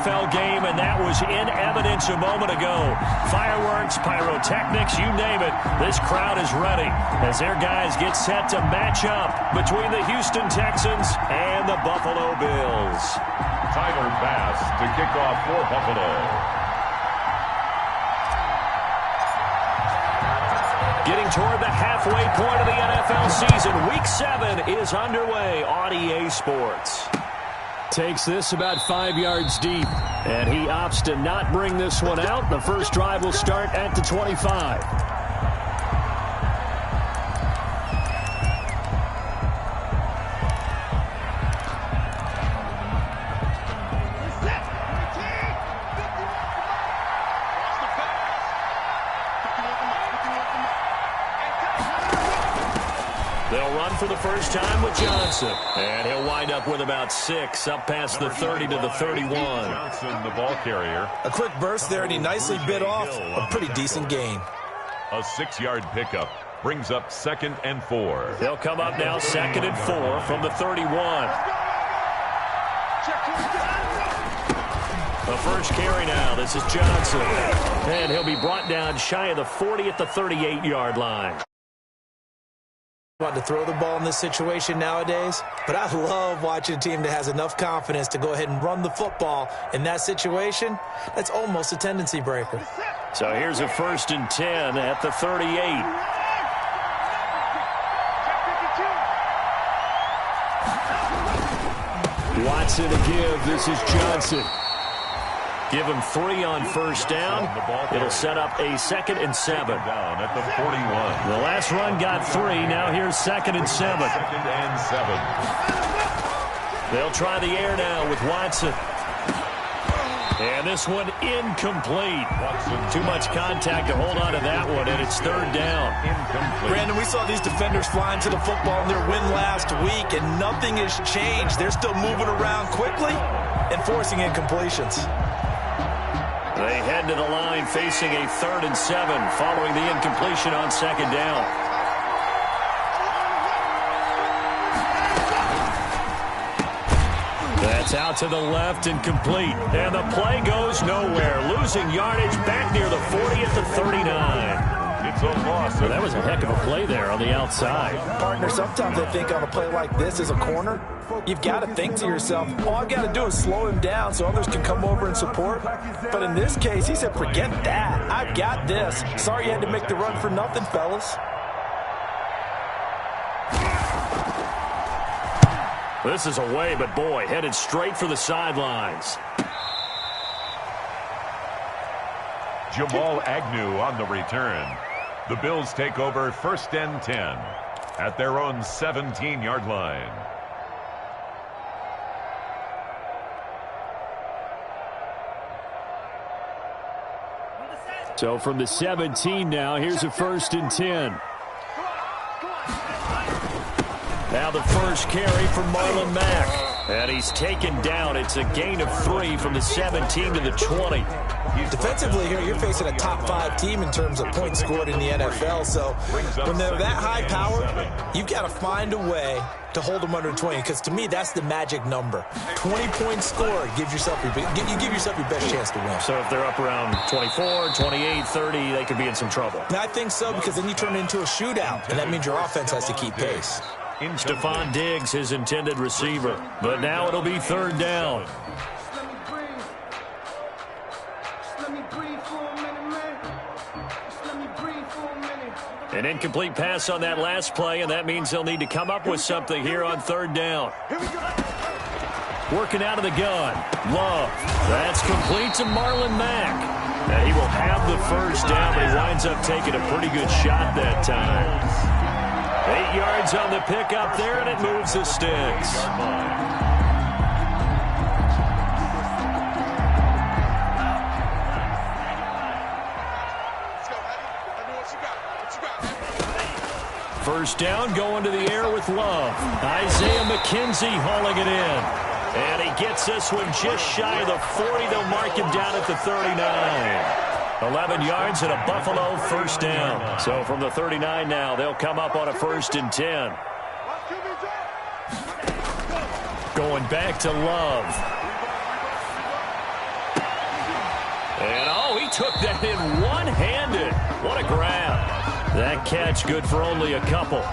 NFL game, and that was in evidence a moment ago. Fireworks, pyrotechnics, you name it. This crowd is ready as their guys get set to match up between the Houston Texans and the Buffalo Bills. Tyler Bass to kick off for Buffalo. Getting toward the halfway point of the NFL season. Week 7 is underway on EA Sports. Takes this about 5 yards deep, and he opts to not bring this one out. The first drive will start at the 25. For the first time with Johnson. And he'll wind up with about 6 up past the 30 to the 31. Johnson, the ball carrier. A quick burst there, and he nicely bit off a pretty decent gain. A 6-yard pickup brings up 2nd and 4. They'll come up now 2nd and 4 from the 31. The first carry now. This is Johnson. And he'll be brought down shy of the 40 at the 38-yard line. Want to throw the ball in this situation nowadays, but I love watching a team that has enough confidence to go ahead and run the football in that situation. That's almost a tendency breaker. So here's a 1st and 10 at the 38. Watson to give. This is Johnson. Give him 3 on first down. It'll set up a 2nd and 7. Down at the 41. The last run got 3. Now here's 2nd and 7. 2nd and 7. They'll try the air now with Watson. And this one incomplete. Too much contact to hold on to that one, and it's 3rd down. Incomplete. Brandon, we saw these defenders flying to the football in their win last week, and nothing has changed. They're still moving around quickly and forcing incompletions. They head to the line facing a 3rd and 7 following the incompletion on 2nd down. That's out to the left and complete. And the play goes nowhere. Losing yardage back near the 40 at the 39. It's a loss. Well, that was a heck of a play there on the outside. Partner, sometimes I think on a play like this as a corner, you've got to think to yourself, all I've got to do is slow him down so others can come over and support. But in this case, he said, forget that. I've got this. Sorry you had to make the run for nothing, fellas. This is away, but boy, headed straight for the sidelines. Jamal Agnew on the return. The Bills take over 1st and 10 at their own 17-yard line. So from the 17 now, here's a 1st and 10. Now the first carry from Marlon Mack. And he's taken down. It's a gain of 3 from the 17 to the 20. Defensively here, you're facing a top 5 team in terms of points scored in the NFL. So when they're that high powered, you've got to find a way to hold them under 20. Because to me, that's the magic number. 20 points scored gives yourself you give yourself your best chance to win. So if they're up around 24, 28, 30, they could be in some trouble. And I think so, because then you turn it into a shootout, and that means your offense has to keep pace. Stephon Diggs, his intended receiver. But now it'll be 3rd down. An incomplete pass on that last play, and that means they'll need to come up with something here on 3rd down. Working out of the gun. Love. That's complete to Marlon Mack. And he will have the first down, but he winds up taking a pretty good shot that time. 8 yards on the pickup there, and it moves the sticks. First down, going to the air with Love. Isaiah McKenzie hauling it in. And he gets this one just shy of the 40. They'll mark him down at the 39. 11 yards and a Buffalo first down. So from the 39 now, they'll come up on a 1st and 10. Going back to Love. And, oh, he took that in one-handed. What a grab. That catch good for only a couple.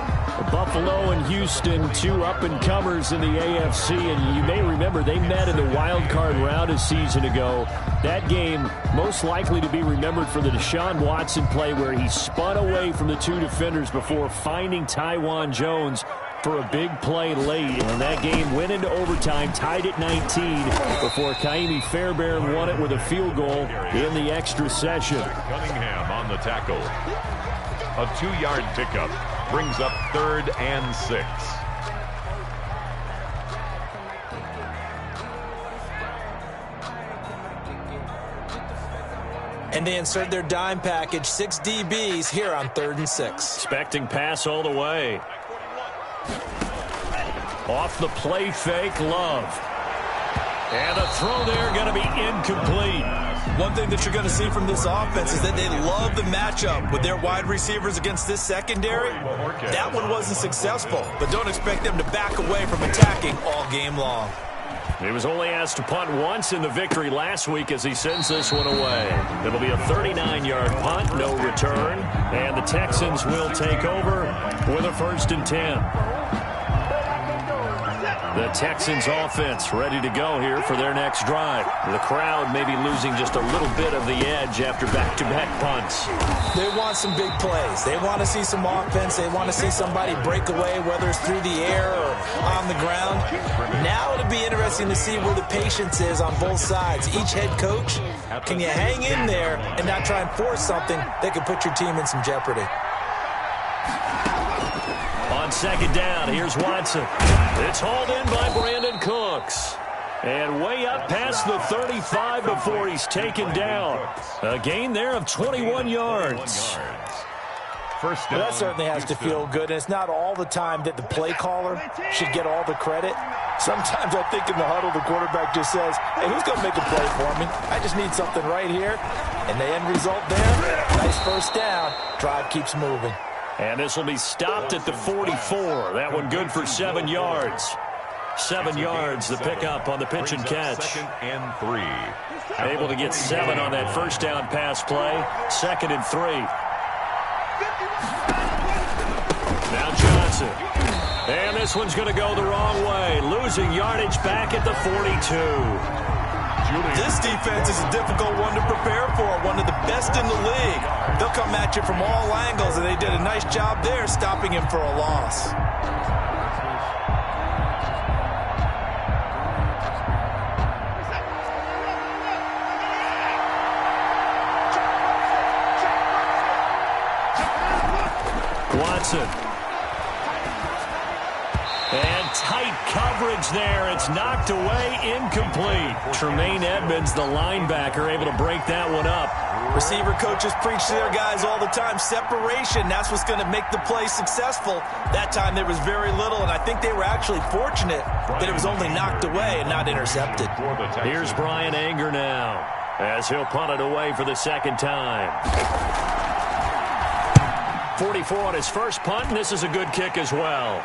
Buffalo and Houston, two up-and-comers in the AFC, and you may remember they met in the wild card round a season ago. That game most likely to be remembered for the Deshaun Watson play where he spun away from the two defenders before finding Tywan Jones for a big play late. And that game went into overtime, tied at 19, before Kaimi Fairbairn won it with a field goal in the extra session. Cunningham on the tackle. A 2-yard pickup brings up 3rd and 6. And they insert their dime package, 6 DBs here on 3rd and 6. Expecting pass all the way. Off the play fake, Love. And the throw there going to be incomplete. One thing that you're going to see from this offense is that they love the matchup with their wide receivers against this secondary. That one wasn't successful, but don't expect them to back away from attacking all game long. He was only asked to punt once in the victory last week as he sends this one away. It'll be a 39-yard punt, no return, and the Texans will take over with a 1st and 10. The Texans offense ready to go here for their next drive. The crowd may be losing just a little bit of the edge after back-to-back punts. They want some big plays. They want to see some offense. They want to see somebody break away, whether it's through the air or on the ground. Now it'll be interesting to see where the patience is on both sides. Each head coach, can you hang in there and not try and force something that could put your team in some jeopardy? On 2nd down, here's Watson. It's hauled in by Brandon Cooks. And way up past the 35 before he's taken down. A gain there of 21 yards. First down. Well, that certainly has to feel good. And it's not all the time that the play caller should get all the credit. Sometimes I think in the huddle, the quarterback just says, hey, who's going to make a play for me? I just need something right here. And the end result there, nice first down. Drive keeps moving. And this will be stopped at the 44. That one good for 7 yards. 7 yards, the pickup on the pitch and catch. 2nd and 3. Able to get 7 on that first down pass play. 2nd and 3. Now Johnson. And this one's going to go the wrong way. Losing yardage back at the 42. This defense is a difficult one to prepare for, one of the best in the league. They'll come at you from all angles, and they did a nice job there stopping him for a loss. Watson. And tight coverage there. It's knocked away, incomplete. Tremaine Edmonds, the linebacker, able to break that one up. Receiver coaches preach to their guys all the time. Separation, that's what's going to make the play successful. That time there was very little, and I think they were actually fortunate that it was only knocked away and not intercepted. Here's Brian Anger now as he'll punt it away for the 2nd time. 44 on his first punt, and this is a good kick as well.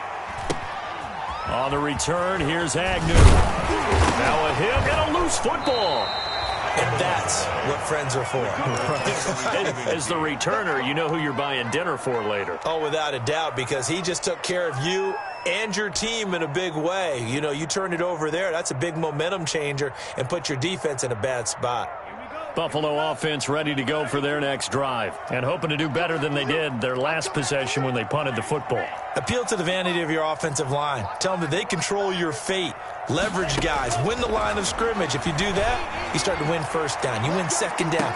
On the return, here's Agnew. Now a hit and a loose football. And that's what friends are for. As the returner, you know who you're buying dinner for later. Oh, without a doubt, because he just took care of you and your team in a big way. You know, you turn it over there, that's a big momentum changer and put your defense in a bad spot. Buffalo offense ready to go for their next drive and hoping to do better than they did their last possession when they punted the football. Appeal to the vanity of your offensive line. Tell them that they control your fate. Leverage guys. Win the line of scrimmage. If you do that, you start to win first down. You win second down.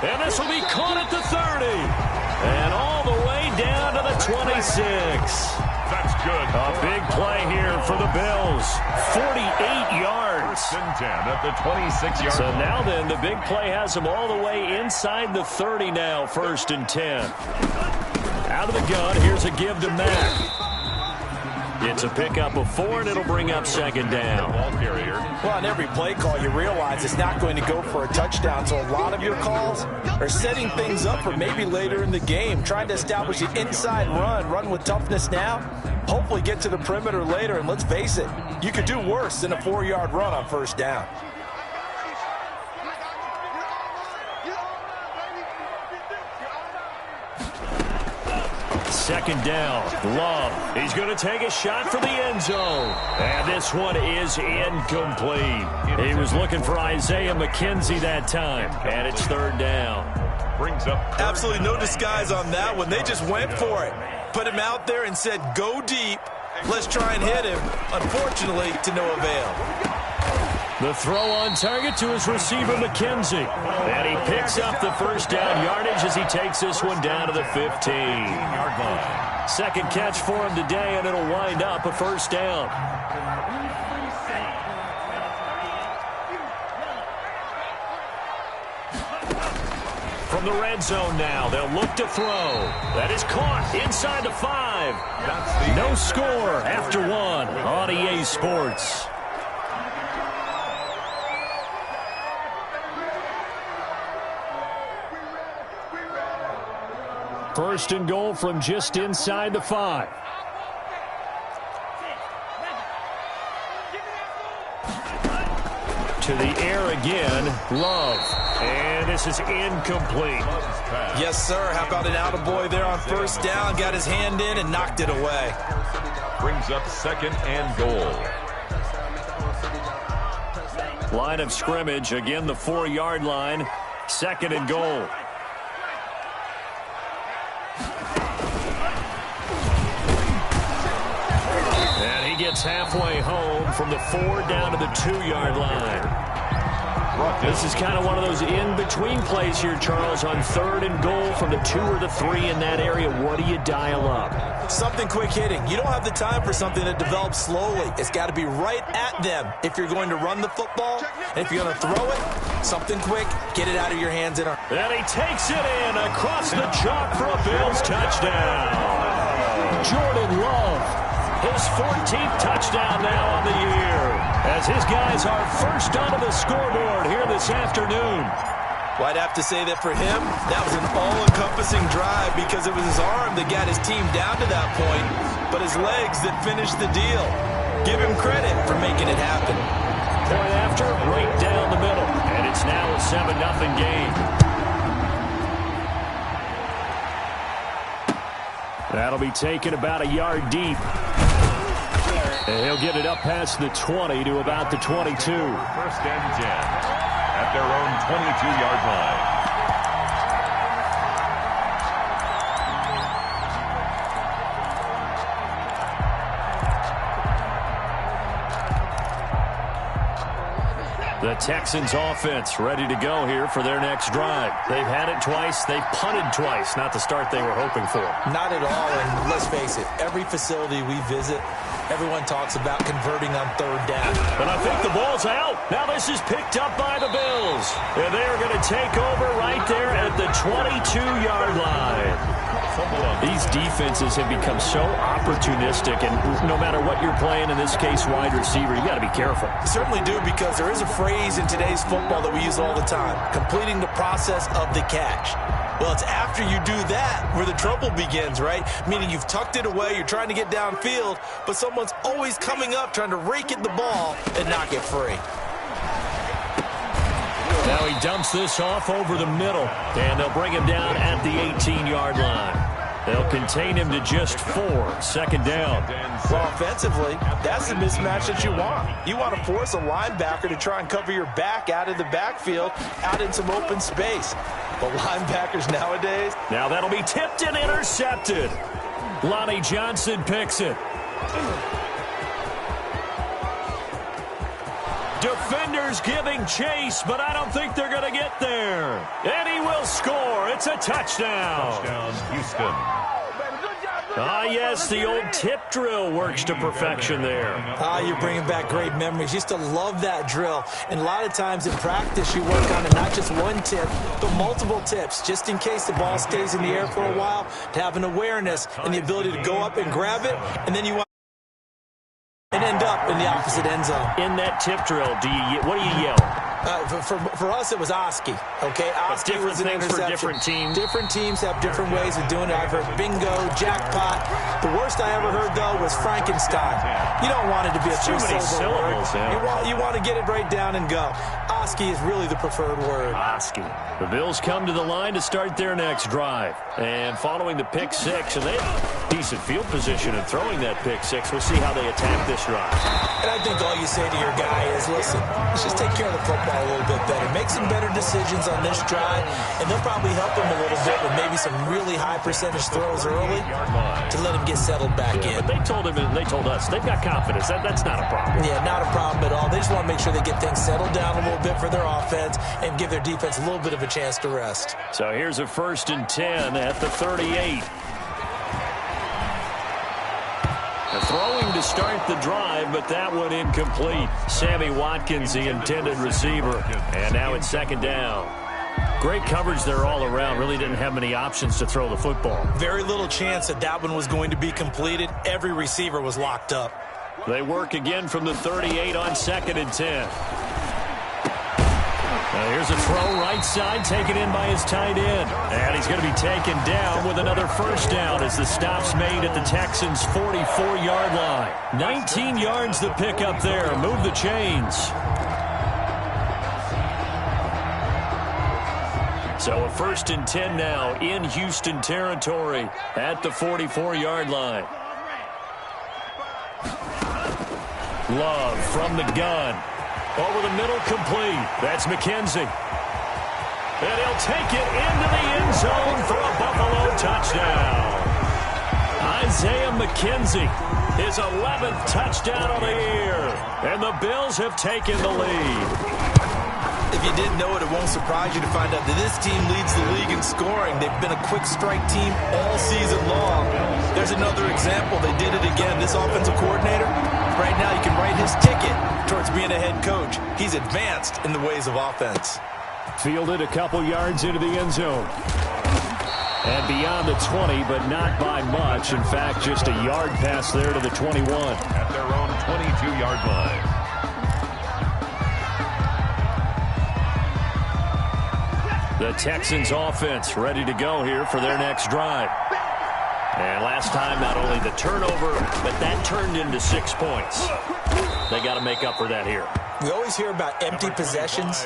And this will be caught at the 30. And all the way down to the 26. That's good. A big play here for the Bills. 48 yards. 1st and 10 at the 26-yard So line. now then, the big play has them all the way inside the 30 now. 1st and 10. Out of the gun, here's a give to Mack. It's a pickup of 4, and it'll bring up 2nd down. Ball carrier. Well, on every play call, you realize it's not going to go for a touchdown. So a lot of your calls are setting things up for maybe later in the game, trying to establish the inside run with toughness now, hopefully get to the perimeter later. And let's face it, you could do worse than a 4-yard run on 1st down. second down. Love. He's going to take a shot for the end zone. And this one is incomplete. He was looking for Isaiah McKenzie that time. And it's third down. Brings up absolutely no disguise on that one. They just went for it. Put him out there and said, go deep. Let's try and hit him. Unfortunately, to no avail. The throw on target to his receiver, McKenzie. And he picks up the first down yardage as he takes this one down to the 15-yard line. Second catch for him today, and it'll wind up a first down. From the red zone now, they'll look to throw. That is caught inside the 5. No score after 1 on EA Sports. First and goal from just inside the 5. To the air again, Love. And this is incomplete. Yes, sir. How about an attaboy there on first down? Got his hand in and knocked it away. Brings up second and goal. Line of scrimmage, again the 4-yard line. Second and goal. And he gets halfway home from the 4 down to the 2-yard line. This is kind of one of those in-between plays here, Charles, on third and goal from the 2 or the 3 in that area. What do you dial up? Something quick hitting. You don't have the time for something that develops slowly. It's got to be right at them if you're going to run the football. And if you're going to throw it, something quick, get it out of your hands. And he takes it in across the chalk for a Bills touchdown. Jordan Love. His 14th touchdown now on the year, as his guys are first onto the scoreboard here this afternoon. Well, I'd have to say that for him, that was an all-encompassing drive because it was his arm that got his team down to that point, but his legs that finished the deal. Give him credit for making it happen. Point after, right down the middle, and it's now a 7-0 game. That'll be taken about a yard deep. And he'll get it up past the 20 to about the 22. First and 10 at their own 22-yard line. The Texans offense ready to go here for their next drive. They've had it twice. They've punted twice. Not the start they were hoping for. Not at all, and let's face it, every facility we visit, everyone talks about converting on third down. And I think the ball's out. Now this is picked up by the Bills. And they are going to take over right there at the 22-yard line. These defenses have become so opportunistic, and no matter what you're playing, in this case wide receiver, you got to be careful. Certainly do, because there is a phrase in today's football that we use all the time, completing the process of the catch. Well, it's after you do that where the trouble begins, right? Meaning you've tucked it away, you're trying to get downfield, but someone's always coming up trying to rake at the ball and knock it free. Now he dumps this off over the middle, and they'll bring him down at the 18-yard line. They'll contain him to just 4. Second down. Well, offensively, that's the mismatch that you want. You want to force a linebacker to try and cover your back out of the backfield, out in some open space. But linebackers nowadays... Now that'll be tipped and intercepted. Lonnie Johnson picks it. Defenders giving chase, but I don't think they're going to get there. And he will score. It's a touchdown. Touchdown, Houston. Ah, yes, the old tip drill works to perfection there. Ah, you're bringing back great memories. Used to love that drill. And a lot of times in practice, you work on it, not just one tip, but multiple tips, just in case the ball stays in the air for a while, to have an awareness and the ability to go up and grab it, and then you want and end up in the opposite end zone. In that tip drill, what do you yell? For us, it was Oski. Okay, Oski was an interception. For different teams. Different teams have different ways of doing it. I've heard bingo, jackpot. The worst I ever heard, though, was Frankenstein. You don't want it to be a too many syllables. You want to get it right down and go. Hosky is really the preferred word. Hosky. The Bills come to the line to start their next drive. And following the pick six, and they have decent field position in throwing that pick six. We'll see how they attack this drive. And I think all you say to your guy is, listen, let's just take care of the football a little bit better. Make some better decisions on this drive, and they'll probably help him a little bit with maybe some really high percentage throws early to let him get settled back in. But they told him, and they told us, they've got confidence. That's not a problem. Yeah, not a problem at all. They just want to make sure they get things settled down a little bit for their offense and give their defense a little bit of a chance to rest. So here's a 1st and 10 at the 38. A throwing to start the drive, but that one incomplete. Sammy Watkins, the intended receiver. And now it's 2nd down. Great coverage there all around. Really didn't have many options to throw the football. Very little chance that one was going to be completed. Every receiver was locked up. They work again from the 38 on 2nd and 10. Now here's a throw right side, taken in by his tight end. And he's going to be taken down with another 1st down as the stop's made at the Texans' 44-yard line. 19 yards the pick up there. Move the chains. So a 1st and 10 now in Houston territory at the 44-yard line. Love from the gun. Over the middle, complete. That's McKenzie. And he'll take it into the end zone for a Buffalo touchdown. Isaiah McKenzie, his 11th touchdown of the year. And the Bills have taken the lead. If you didn't know it, it won't surprise you to find out that this team leads the league in scoring. They've been a quick strike team all season long. There's another example. They did it again. This offensive coordinator, right now you can write his ticket towards being a head coach. He's advanced in the ways of offense. Fielded a couple yards into the end zone. And beyond the 20, but not by much. In fact, just a yard pass there to the 21. At their own 22-yard line. The Texans offense ready to go here for their next drive. And last time, not only the turnover, but that turned into 6 points. They got to make up for that here. We always hear about empty possessions,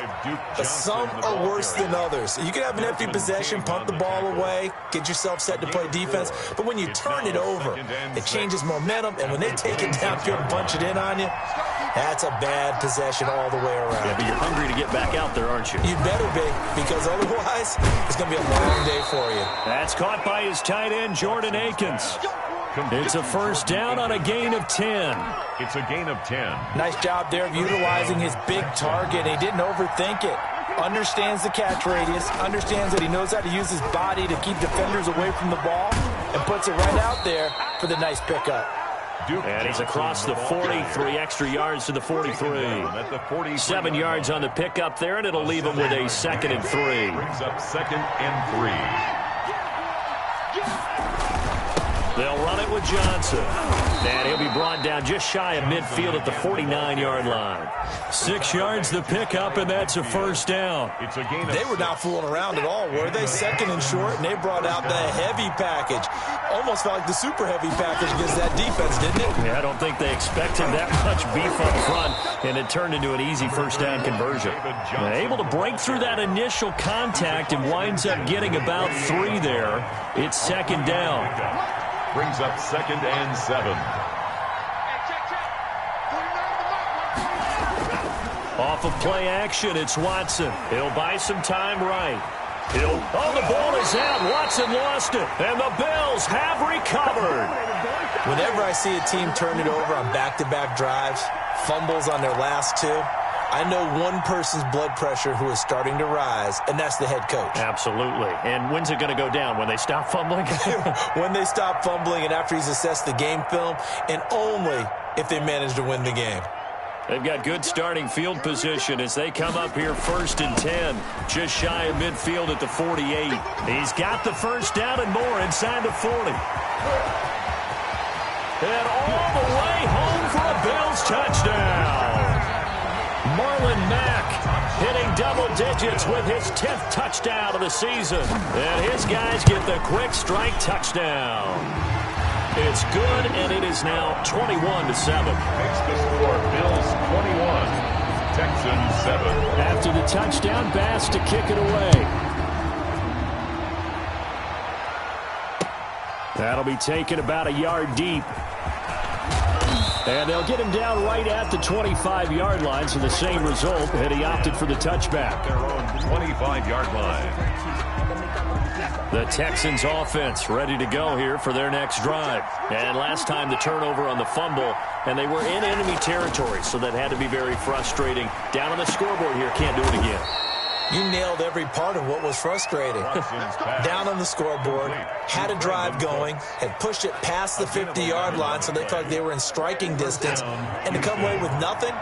but some are worse than others. You can have an empty possession, punt the ball away, get yourself set to play defense, but when you turn it over, it changes momentum, and when they take it downfield and punch it in on you, that's a bad possession all the way around. Yeah, but you're hungry to get back out there, aren't you? You better be, because otherwise, it's going to be a long day for you. That's caught by his tight end, Jordan Akins. It's a 1st down on a gain of 10. It's a gain of 10. Nice job there of utilizing his big target. He didn't overthink it. Understands the catch radius, understands that he knows how to use his body to keep defenders away from the ball, and puts it right out there for the nice pickup. And he's across the 40, 3 extra yards to the 43. 7 yards on the pickup there, and it'll leave him with a 2nd and 3. Brings up 2nd and 3. They'll run it with Johnson. And he'll be brought down just shy of midfield at the 49-yard line. 6 yards the pickup, and that's a 1st down. It's a gain. They were not fooling around at all, were they? 2nd and short, and they brought out the heavy package. Almost felt like the super heavy package against that defense, didn't it? Yeah, I don't think they expected that much beef up front, and it turned into an easy 1st down conversion. Able to break through that initial contact and winds up getting about 3 there. It's 2nd down. Brings up 2nd and 7. Off of play action, it's Watson. He'll buy some time right. Oh, the ball is out. Watson lost it. And the Bills have recovered. Whenever I see a team turn it over on back-to-back drives, fumbles on their last 2, I know one person's blood pressure who is starting to rise, and that's the head coach. Absolutely. And when's it going to go down? When they stop fumbling? When they stop fumbling and after he's assessed the game film, and only if they manage to win the game. They've got good starting field position as they come up here 1st and 10, just shy of midfield at the 48. He's got the 1st down and more inside the 40. And all the way home for a Bills touchdown. Marlon Mack hitting double digits with his 10th touchdown of the season. And his guys get the quick strike touchdown. It's good, and it is now 21-7. Makes the score Bills 21, Texans 7. After the touchdown pass to kick it away. That'll be taken about a yard deep. And they'll get him down right at the 25-yard line, so the same result, and he opted for the touchback. Their own 25-yard line. The Texans offense ready to go here for their next drive. And last time the turnover on the fumble, and they were in enemy territory, so that had to be very frustrating. Down on the scoreboard here, can't do it again. You nailed every part of what was frustrating. Down on the scoreboard, had a drive going, had pushed it past the 50-yard line so they thought they were in striking distance, and to come away with nothing,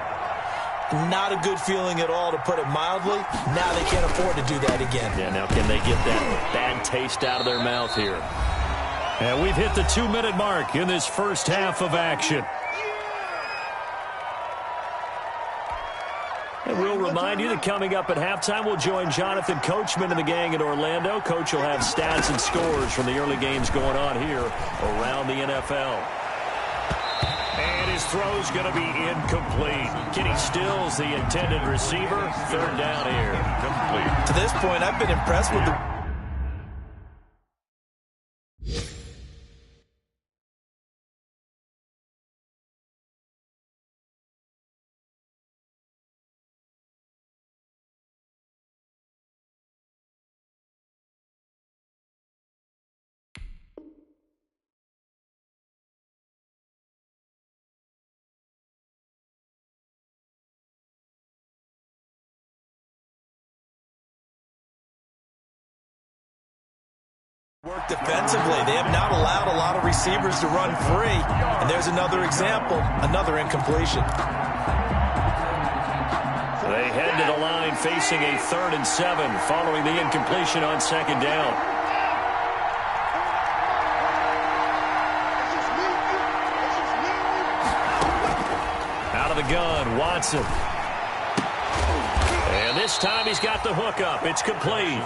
not a good feeling at all, to put it mildly. Now they can't afford to do that again. Yeah, now can they get that bad taste out of their mouth here? And we've hit the 2-minute mark in this first half of action. And we'll remind you that coming up at halftime, we'll join Jonathan Coachman and the gang in Orlando. Coach will have stats and scores from the early games going on here around the NFL. And his throw's going to be incomplete. Kenny Stills, the intended receiver. Third down here. Complete. To this point, I've been impressed with the... work defensively. They have not allowed a lot of receivers to run free. And there's another example, another incompletion. They head to the line facing a 3rd and 7 following the incompletion on 2nd down. Out of the gun, Watson. And this time he's got the hook up. It's complete.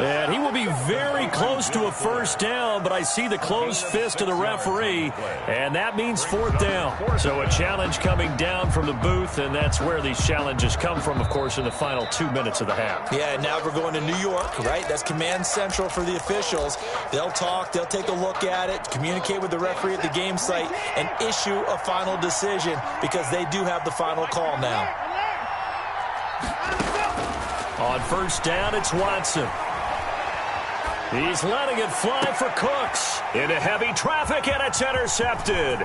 And he will be very close to a first down, but I see the closed fist of the referee, and that means 4th down. So a challenge coming down from the booth, and that's where these challenges come from, of course, in the final 2 minutes of the half. Yeah, now we're going to New York, right? That's command central for the officials. They'll talk, they'll take a look at it, communicate with the referee at the game site, and issue a final decision because they do have the final call now. On first down, it's Watson. He's letting it fly for Cooks. Into heavy traffic, and it's intercepted.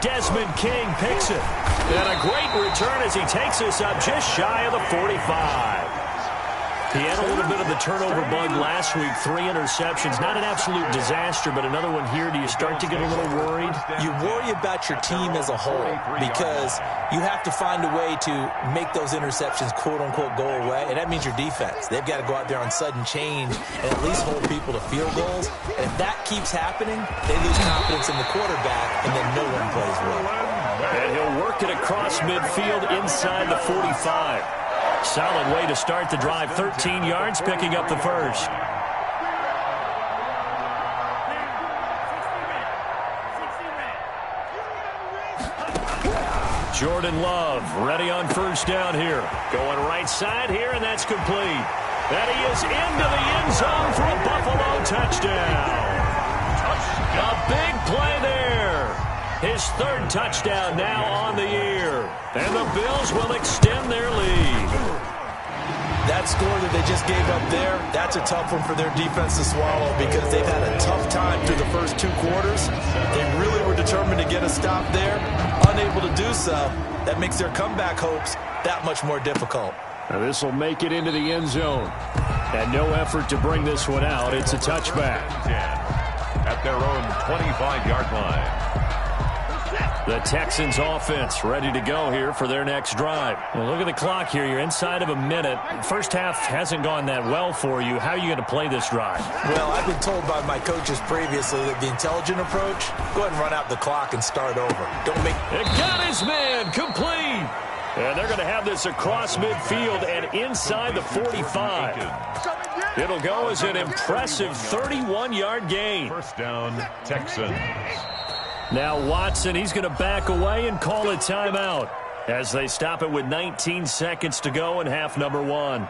Desmond King picks it. And a great return as he takes us up just shy of the 45. He had a little bit of the turnover bug last week, 3 interceptions. Not an absolute disaster, but another one here. Do you start to get a little worried? You worry about your team as a whole because you have to find a way to make those interceptions, quote-unquote, go away, and that means your defense. They've got to go out there on sudden change and at least hold people to field goals. And if that keeps happening, they lose confidence in the quarterback, and then no one plays well. And he'll work it across midfield inside the 45. Solid way to start the drive. 13 yards, picking up the first. Jordan Love ready on first down here. Going right side here, and that's complete. And he is into the end zone for a Buffalo touchdown. A big play there. His 3rd touchdown now on the year. And the Bills will extend their lead. That score that they just gave up there, that's a tough one for their defense to swallow because they've had a tough time through the first 2 quarters. They really were determined to get a stop there, unable to do so. That makes their comeback hopes that much more difficult. Now this will make it into the end zone. And no effort to bring this one out. It's a touchback. At their own 25-yard line. The Texans offense ready to go here for their next drive. Well, look at the clock here. You're inside of a minute. First half hasn't gone that well for you. How are you going to play this drive? Well, I've been told by my coaches previously that the intelligent approach, go ahead and run out the clock and start over. Don't make... It got his man complete. And they're going to have this across midfield and inside the 45. It'll go as an impressive 31-yard gain. First down, Texans. Now Watson, he's going to back away and call a timeout. As they stop it with 19 seconds to go in half number one.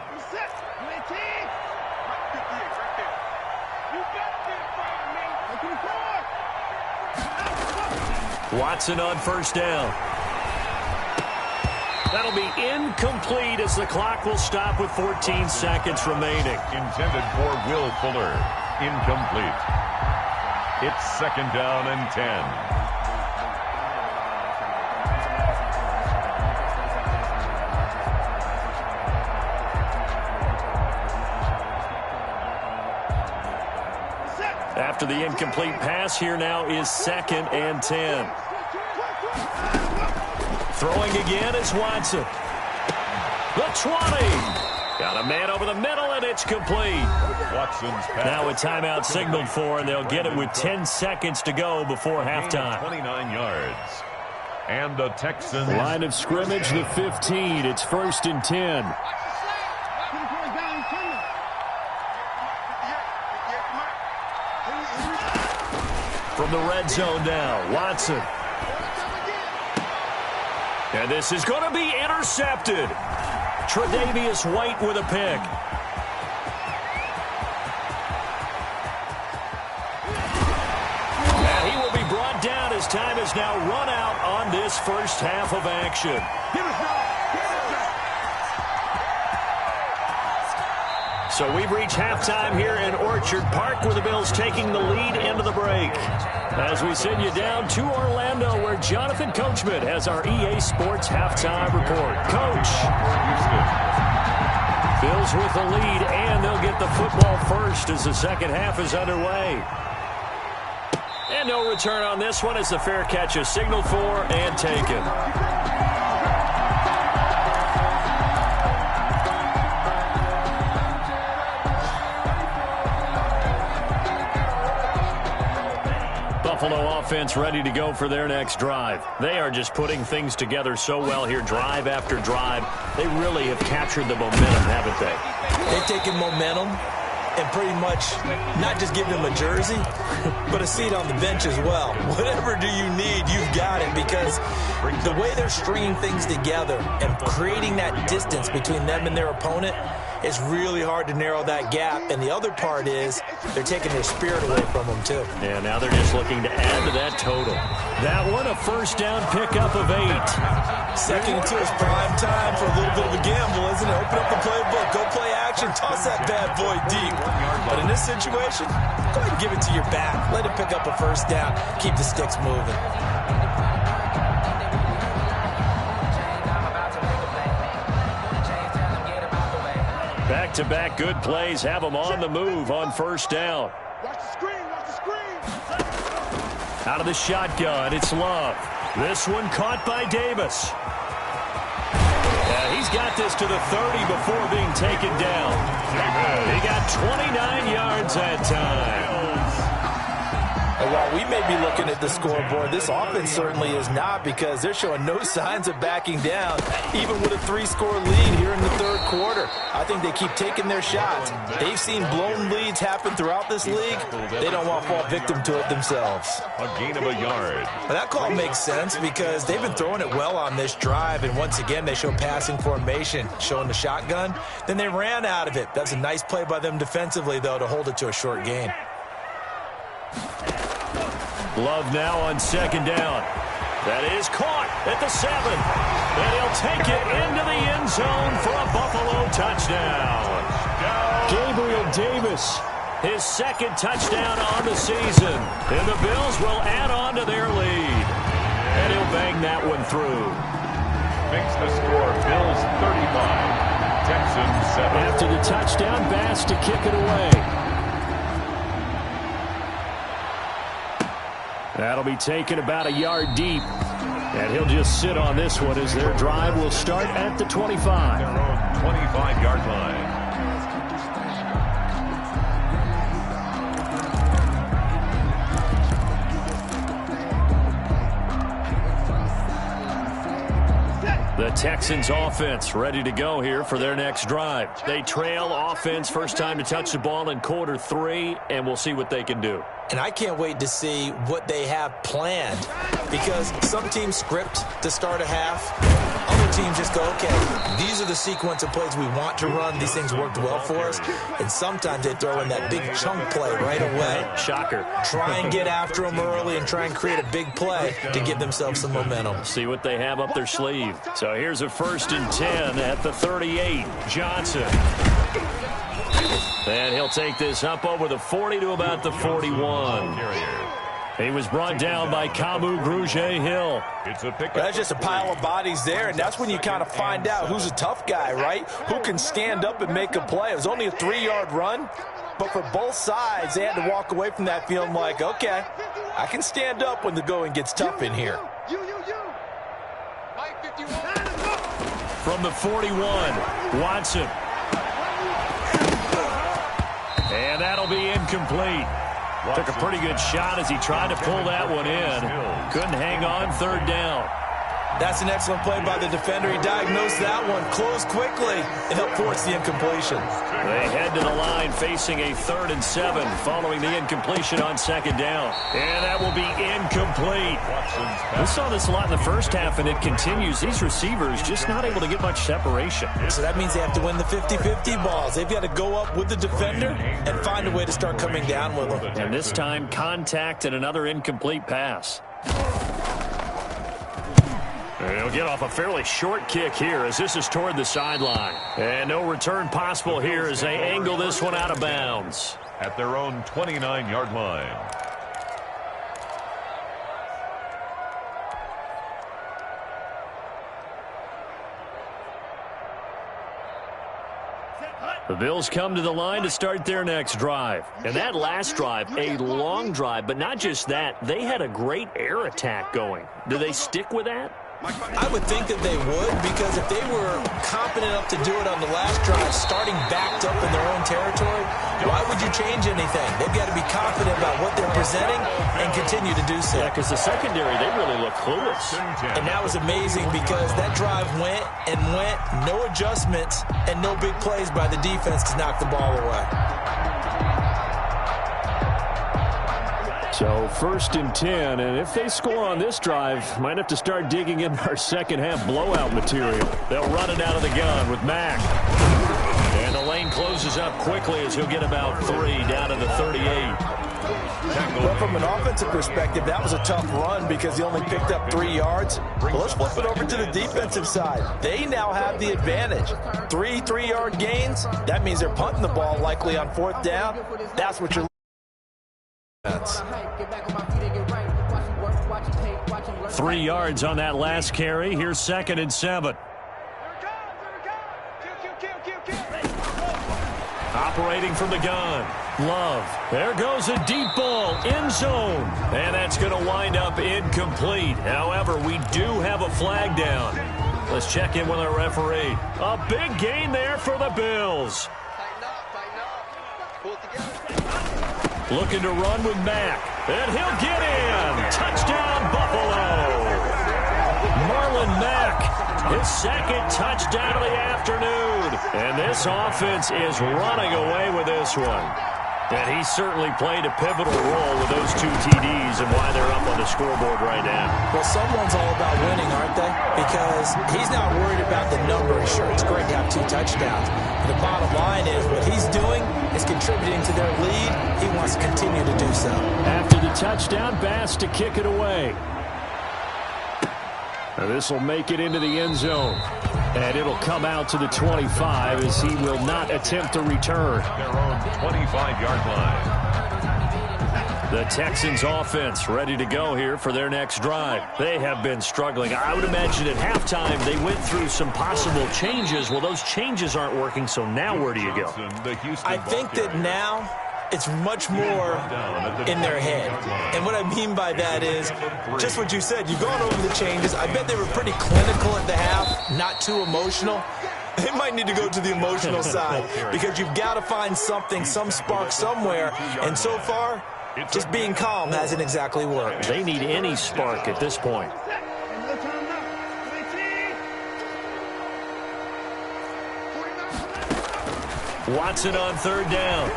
Watson on first down. That'll be incomplete as the clock will stop with 14 seconds remaining. Intended for Will Fuller. Incomplete. It's second down and 10. After the incomplete pass, here now is second and 10. Throwing again is Watson. The 20. Got a man over the middle, and it's complete. Watson's pass. Now a timeout signaled for, and they'll get it with 10 seconds to go before halftime. 29 yards. And the Texans. Line of scrimmage, the 15. It's first and 10. From the red zone now, Watson. And this is going to be intercepted. Tre'Davious White with a pick. And he will be brought down as time has now run out on this first half of action. So we've reached halftime here in Orchard Park, where the Bills taking the lead into the break. As we send you down to Orlando, where Jonathan Coachman has our EA Sports halftime report. Coach. Bills with the lead, and they'll get the football first as the second half is underway. And no return on this one as the fair catch is signaled for and taken. Buffalo offense ready to go for their next drive. They are just putting things together so well here, drive after drive. They really have captured the momentum, haven't they? They've taken momentum and pretty much not just given them a jersey, but a seat on the bench as well. Whatever do you need, you've got it, because the way they're stringing things together and creating that distance between them and their opponent, it's really hard to narrow that gap. And the other part is they're taking their spirit away from them, too. Yeah, now they're just looking to add to that total. That one, a first down pickup of 8. Second and 2 is prime time for a little bit of a gamble, isn't it? Open up the playbook, go play action, toss that bad boy deep. But in this situation, go ahead and give it to your back. Let him pick up a first down. Keep the sticks moving. Back-to-back good plays have them on the move on first down. Watch the screen, watch the screen. Out of the shotgun, it's Love. This one caught by Davis. He's got this to the 30 before being taken down. He got 29 yards that time. And while we may be looking at the scoreboard, this offense certainly is not, because they're showing no signs of backing down, even with a 3-score lead here in the third quarter. I think they keep taking their shots. They've seen blown leads happen throughout this league. They don't want to fall victim to it themselves. A gain of a yard. Well, that call makes sense because they've been throwing it well on this drive, and once again they show passing formation, showing the shotgun. Then they ran out of it. That's a nice play by them defensively, though, to hold it to a short gain. Love now on second down. That is caught at the 7. And he'll take it into the end zone for a Buffalo touchdown. Gabriel Davis, his second touchdown on the season. And the Bills will add on to their lead. And he'll bang that one through. Makes the score Bills 35, Texans 7. After the touchdown, Bass to kick it away. That'll be taken about a yard deep. And he'll just sit on this one as their drive will start at the 25. Their own 25-yard line. The Texans offense ready to go here for their next drive. They trail offense first time to touch the ball in quarter 3, and we'll see what they can do. And I can't wait to see what they have planned, because some teams script to start a half. teams just go, okay, these are the sequence of plays we want to run. These things worked well for us. And sometimes they throw in that big chunk play right away. Shocker. Try and get after them early and try and create a big play to give themselves some momentum. See what they have up their sleeve. So here's a 1st and 10 at the 38. Johnson. And he'll take this up over the 40 to about the 41. He was brought down by Kamu Grugier-Hill. That's just a pile of bodies there, and that's when you kind of find out who's a tough guy, right? Who can stand up and make a play. It was only a 3-yard run, but for both sides, they had to walk away from that feeling like, okay, I can stand up when the going gets tough in here. From the 41, Watson. And that'll be incomplete. Took a pretty good shot as he tried to pull that one in. Couldn't hang on 3rd down. That's an excellent play by the defender. He diagnosed that one, closed quickly, and helped force the incompletion. They head to the line facing a 3rd and 7 following the incompletion on 2nd down. And that will be incomplete. We saw this a lot in the first half, and it continues. These receivers just not able to get much separation. So that means they have to win the 50-50 balls. They've got to go up with the defender and find a way to start coming down with them. And this time, contact and another incomplete pass. He'll get off a fairly short kick here as this is toward the sideline. And no return possible here as they angle this one out of bounds. At their own 29-yard line. The Bills come to the line to start their next drive. And that last drive, a long drive, but not just that. They had a great air attack going. Do they stick with that? I would think that they would, because if they were competent enough to do it on the last drive, starting backed up in their own territory, why would you change anything? They've got to be confident about what they're presenting and continue to do so. Yeah, because the secondary, they really look clueless. And that was amazing because that drive went and went, no adjustments, and no big plays by the defense to knock the ball away. So 1st and 10, and if they score on this drive, might have to start digging in our second half blowout material. They'll run it out of the gun with Mack. And the lane closes up quickly as he'll get about 3 down to the 38. Well, from an offensive perspective, that was a tough run because he only picked up 3 yards. Well, let's flip it over to the defensive side. They now have the advantage. 3 3-yard gains. That means they're punting the ball likely on 4th down. That's what you're 3 yards on that last carry. Here's 2nd and 7. Operating from the gun. Love. There goes a deep ball. End zone. And that's going to wind up incomplete. However, we do have a flag down. Let's check in with our referee. A big gain there for the Bills. Looking to run with Mack. And he'll get in. Touchdown, Buffalo. Marlon Mack, his 2nd touchdown of the afternoon. And this offense is running away with this one. And he certainly played a pivotal role with those 2 TDs and why they're up on the scoreboard right now. Well, someone's all about winning, aren't they? Because he's not worried about the number. Sure, it's great to have 2 touchdowns. But the bottom line is what he's doing is contributing to their lead. He wants to continue to do so. After the touchdown, Bass to kick it away. Now this will make it into the end zone. And it'll come out to the 25 as he will not attempt to return. Their own 25-yard line. The Texans offense ready to go here for their next drive. They have been struggling. I would imagine at halftime they went through some possible changes. Well, those changes aren't working, so now where do you go? I think that now it's much more in their head. And what I mean by that is just what you said. You've gone over the changes. I bet they were pretty clinical at the half, not too emotional. They might need to go to the emotional side because you've got to find something, some spark somewhere. And so far, just being calm hasn't exactly worked. They need any spark at this point. Watson on 3rd down.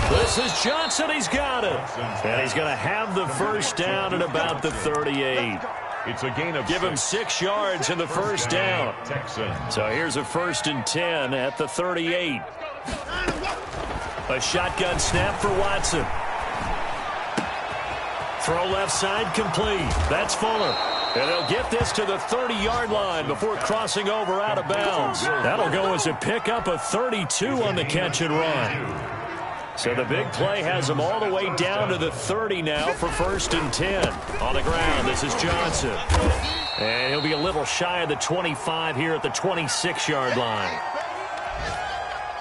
This is Johnson. He's got it. And he's going to have the 1st down at about the 38. It's a gain of Give him 6 yards in the first down. Texans. So here's a 1st and 10 at the 38. A shotgun snap for Watson. Throw left side complete. That's Fuller. And they'll get this to the 30-yard line before crossing over out of bounds. That'll go as a pickup of 32 on the catch and run. So the big play has them all the way down to the 30 now for 1st and 10. On the ground, this is Johnson. And he'll be a little shy of the 25 here at the 26-yard line.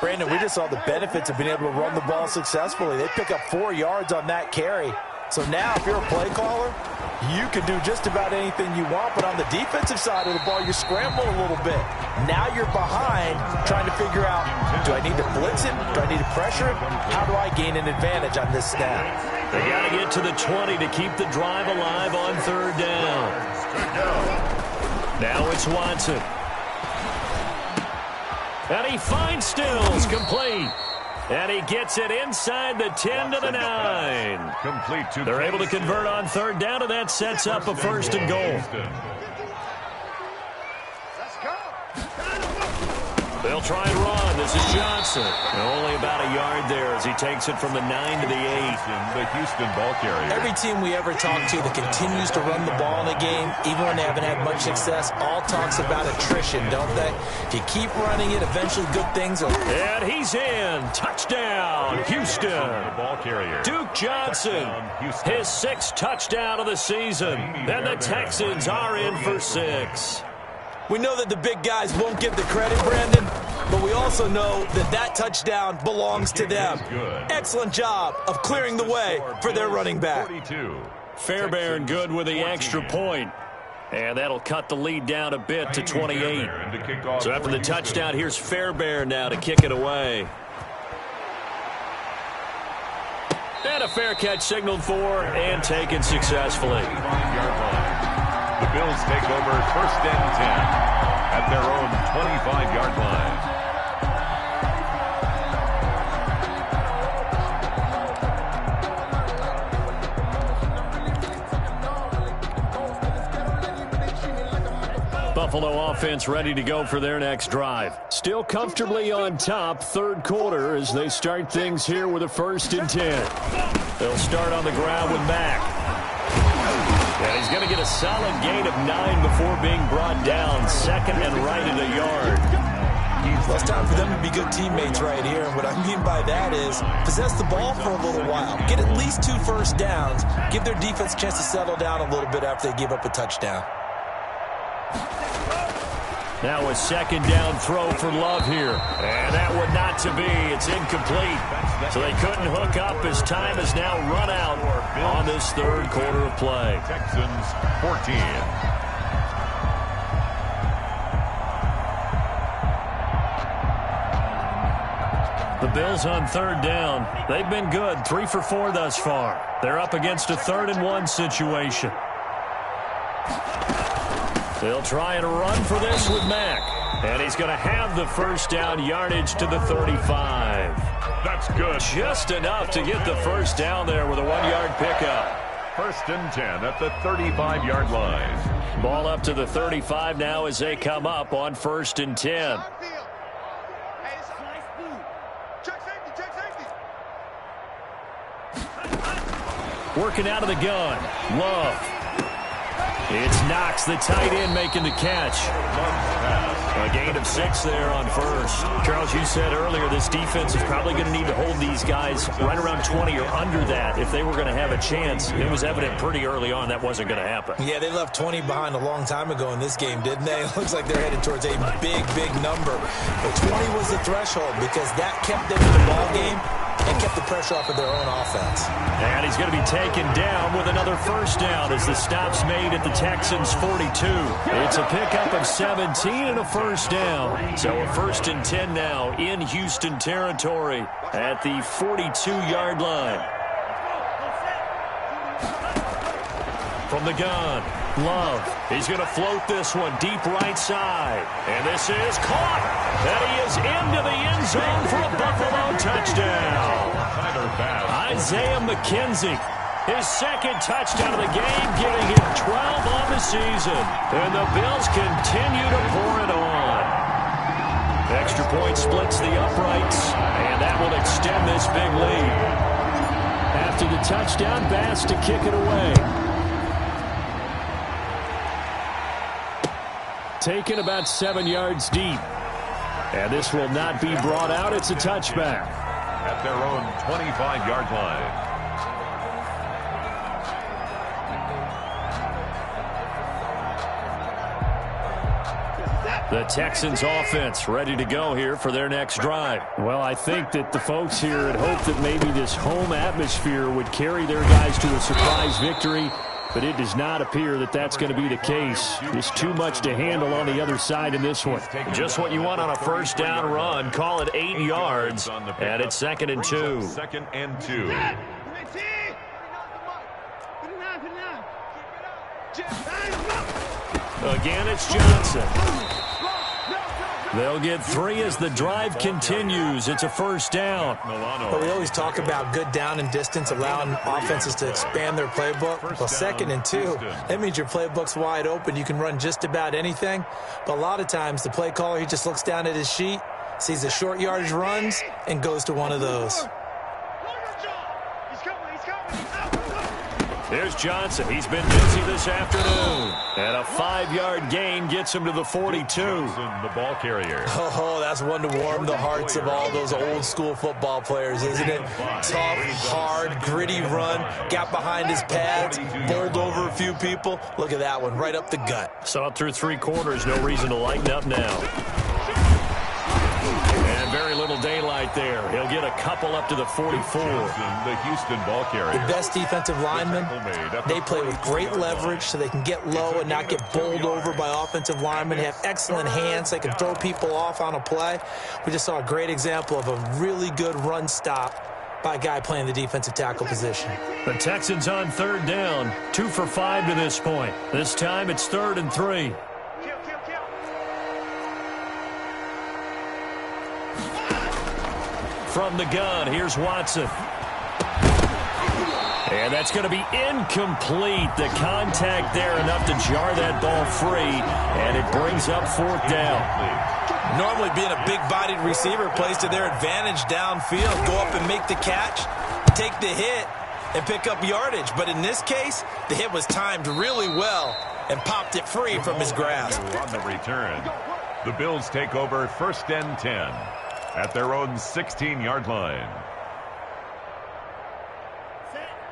Brandon, we just saw the benefits of being able to run the ball successfully. They pick up 4 yards on that carry. So now if you're a play caller, you can do just about anything you want, but on the defensive side of the ball, you're scrambling a little bit. Now you're behind trying to figure out, do I need to blitz it? Do I need to pressure it? How do I gain an advantage on this snap? They got to get to the 20 to keep the drive alive on 3rd down. Now it's Watson. And he finds Stills, complete. And he gets it inside the 10 to the 9. Complete to They're able to convert on 3rd down, and that sets up a 1st and goal. They'll try and run. This is Johnson. Only about a yard there as he takes it from the 9 to the 8. The Houston ball carrier. Every team we ever talk to that continues to run the ball in a game, even when they haven't had much success, all talks about attrition, don't they? If you keep running it, eventually good things will... And he's in. Touchdown, Houston. The ball carrier. Duke Johnson, his 6th touchdown of the season. And the Texans are in for 6. We know that the big guys won't get the credit, Brandon, but we also know that that touchdown belongs to them. Excellent job of clearing the way for their running back. Fairbairn good with the extra point. And that'll cut the lead down a bit to 28. So after the touchdown, here's Fairbairn now to kick it away. And a fair catch signaled for and taken successfully. The Bills take over 1st and 10 at their own 25-yard line. Buffalo offense ready to go for their next drive. Still comfortably on top, 3rd quarter as they start things here with a 1st and 10. They'll start on the ground with Mack. And he's going to get a solid gain of 9 before being brought down. 2nd and right at a yard. Well, it's time for them to be good teammates right here. And what I mean by that is possess the ball for a little while. Get at least 2 first downs. Give their defense a chance to settle down a little bit after they give up a touchdown. Now a 2nd down throw for Love here. And that one not to be. It's incomplete. So they couldn't hook up as time is now run out on this 3rd quarter of play. Texans 14. The Bills on 3rd down. They've been good. 3 for 4 thus far. They're up against a 3rd and 1 situation. They'll try and run for this with Mack. And he's going to have the 1st down yardage to the 35. That's good. Just enough to get the 1st down there with a 1-yard pickup. 1st and 10 at the 35-yard line. Ball up to the 35 now as they come up on 1st and 10. Working out of the gun. Love. It's Knox, the tight end, making the catch. A gain of 6 there on 1st. Charles, you said earlier this defense is probably going to need to hold these guys right around 20 or under that if they were going to have a chance. It was evident pretty early on that wasn't going to happen. Yeah, they left 20 behind a long time ago in this game, didn't they? It looks like they're headed towards a big, big number. But 20 was the threshold because that kept them in the ball game and kept the pressure off of their own offense. And he's going to be taken down with another 1st down as the stop's made at the Texans' 42. It's a pickup of 17 and a 1st down. So a 1st and 10 now in Houston territory at the 42-yard line. From the gun, Love. He's going to float this one deep right side. And this is caught. And he is into the end zone for a Buffalo touchdown. Isaiah McKenzie His second touchdown of the game, giving him 12 on the season. And the Bills continue to pour it on. Extra point splits the uprights, and that will extend this big lead. After the touchdown, Bass to kick it away. Taken about 7 yards deep. And this will not be brought out. It's a touchback. At their own 25-yard line. The Texans offense ready to go here for their next drive. Well, I think that the folks here had hoped that maybe this home atmosphere would carry their guys to a surprise victory, but it does not appear that that's going to be the case. Just too much to handle on the other side in this one. Just what you want on a first down run. Call it 8 yards, and it's 2nd and 2. 2nd and 2. Again, it's Johnson. They'll get 3 as the drive continues. It's a first down. Well, we always talk about good down and distance, allowing offenses to expand their playbook. Well, 2nd and 2, that means your playbook's wide open. You can run just about anything. But a lot of times, the play caller, he just looks down at his sheet, sees the short yardage runs, and goes to one of those. There's Johnson. He's been busy this afternoon. And a 5-yard gain gets him to the 42. The ball carrier. Oh, that's one to warm the hearts of all those old-school football players, isn't it? Tough, hard, gritty run. Got behind his pads, bowled over a few people. Look at that one, right up the gut. Saw it through 3 quarters. No reason to lighten up now. And very little daylight there. He'll get a couple up to the 44. The Houston ball carrier. The best defensive linemen, they play with great leverage so they can get low and not get bowled over by offensive linemen. They have excellent hands. They can throw people off on a play. We just saw a great example of a really good run stop by a guy playing the defensive tackle position. The Texans on 3rd down. 2 for 5 to this point. This time it's 3rd and 3. From the gun, here's Watson. And that's going to be incomplete. The contact there enough to jar that ball free, and it brings up 4th down. Normally being a big-bodied receiver plays to their advantage downfield. Go up and make the catch, take the hit, and pick up yardage. But in this case, the hit was timed really well and popped it free from his grasp. On the return, the Bills take over 1st and 10. At their own 16-yard line.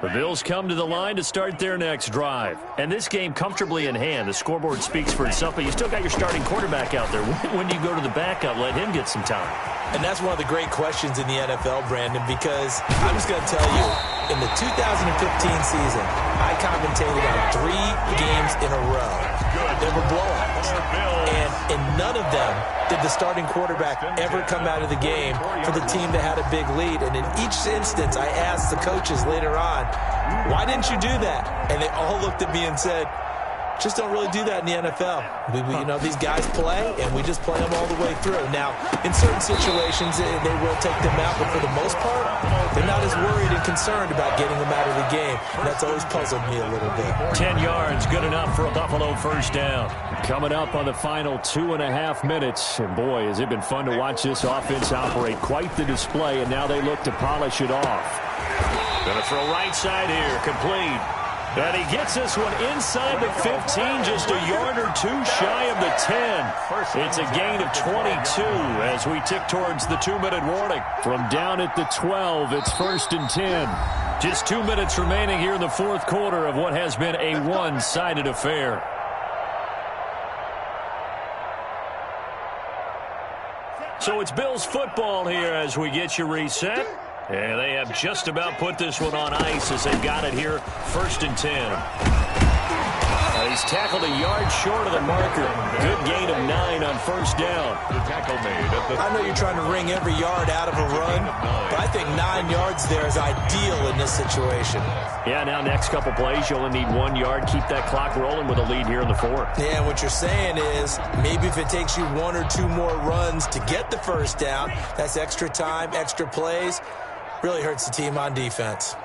The Bills come to the line to start their next drive. And this game comfortably in hand. The scoreboard speaks for itself, but you still got your starting quarterback out there. When do you go to the backup? Let him get some time. And that's one of the great questions in the NFL, Brandon, because I'm just going to tell you, in the 2015 season, I commentated on 3 games in a row. They were blowouts. And in none of them did the starting quarterback ever come out of the game for the team that had a big lead. And in each instance, I asked the coaches later on, why didn't you do that? And they all looked at me and said, just don't really do that in the NFL. You know, these guys play, and we just play them all the way through. Now, in certain situations, they will take them out, but for the most part, they're not as worried and concerned about getting them out of the game. And that's always puzzled me a little bit. 10 yards, good enough for a Buffalo first down. Coming up on the final 2.5 minutes, and boy, has it been fun to watch this offense operate. Quite the display, and now they look to polish it off. Gonna throw right side here, complete. And he gets this one inside the 15, just a yard or 2 shy of the 10. It's a gain of 22 as we tick towards the 2-minute warning. From down at the 12, it's 1st and 10. Just 2 minutes remaining here in the 4th quarter of what has been a one-sided affair. So it's Bills football here as we get you reset. And they have just about put this one on ice as they've got it here, 1st and 10. He's tackled a yard short of the marker. Good gain of 9 on 1st down. The tackle made. I know you're trying to wring every yard out of a run, but I think 9 yards there is ideal in this situation. Yeah, now next couple plays, you only need 1 yard. Keep that clock rolling with a lead here in the 4th. Yeah, what you're saying is maybe if it takes you 1 or 2 more runs to get the first down, that's extra time, extra plays. Really hurts the team on defense.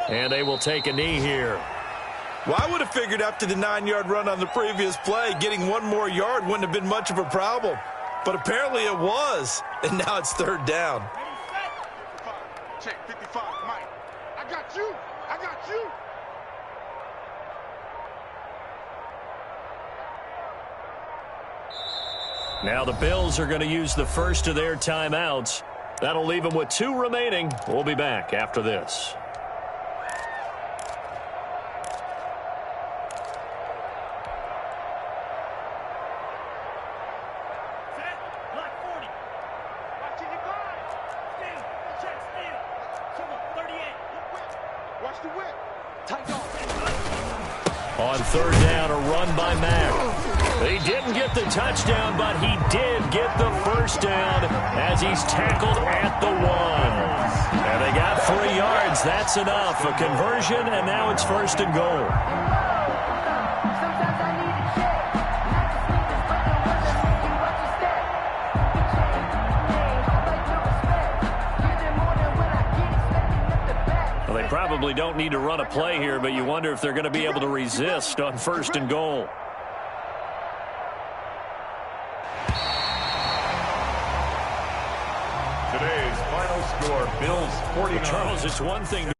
And they will take a knee here. Well, I would have figured after the 9-yard run on the previous play, getting one more yard wouldn't have been much of a problem. But apparently it was, and now it's third down. Check 55, Mike. I got you. I got you. Now the Bills are going to use the first of their timeouts. That'll leave them with 2 remaining. We'll be back after this. On third down, a run by Mack. He didn't get the touchdown, but he did get the first down as he's tackled at the 1. And they got 3 yards. That's enough. A conversion, and now it's first and goal. They probably don't need to run a play here, but you wonder if they're going to be able to resist on first and goal. Today's final score, Bills 49. Charles, it's one thing